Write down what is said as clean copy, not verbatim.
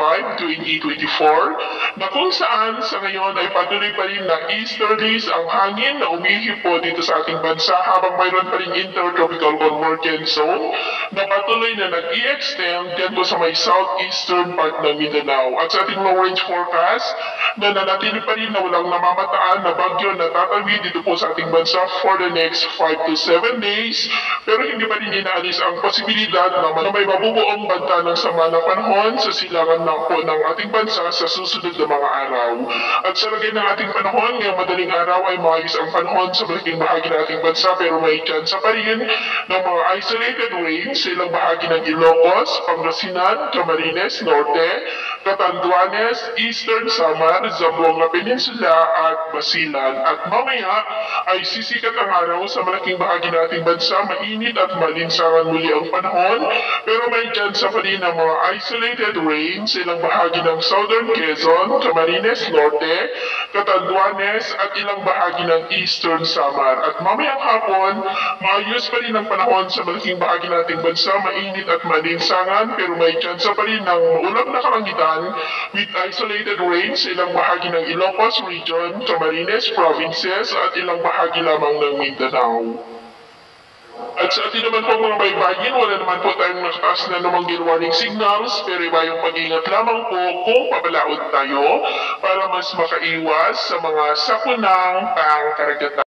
5, 2024 na kung saan sa ngayon ay patuloy pa rin na easterlies ang hangin na umihipo dito sa ating bansa habang mayroon pa rin intertropical convergence zone na patuloy na nag-i-extend dyan po sa may southeastern part ng Mindanao. At sa ating long range forecast na nanatili pa rin na walang namamataan na bagyo na tatawid dito po sa ating bansa for the next 5 to 7 days, pero hindi pa rin inaalis ang posibilidad na may mabubuong banta ng sama ng panahon sa silangan na po ng ating bansa sa susunod na mga araw. At sa lagay ng ating panahon, ngayong madaling araw ay maayos ang panahon sa malaking bahagi ng ating bansa, pero may tsansa pa rin ng mga isolated rains sa ilang bahagi ng Ilocos, Pangasinan, Camarines Norte, Catanduanes, Eastern Samar, Zamboanga Peninsula at Basilan. At mamaya ay sisikat ang araw sa malaking bahagi ng ating bansa, mainit at malinsangan muli ang panahon, pero may tsansa pa rin ng mga isolated rains sa ilang bahagi ng Southern Quezon, Camarines Norte, Catanduanes at ilang bahagi ng Eastern Samar. At mamayang hapon, maayos pa rin ang panahon sa malaking bahagi ng ating bansa, mainit at malinsangan, pero may tsansa pa rin ng maulap na kalangitan with isolated rains sa ilang bahagi ng Ilocos Region, Camarines Provinces at ilang bahagi lamang ng Mindanao. At sa atin naman po mga baybayin, wala naman po tayong nakataas na namang warning signals, pero iba yung pag-ingat lamang po kung papalaod tayo para mas makaiwas sa mga sakunang pangkaragatan.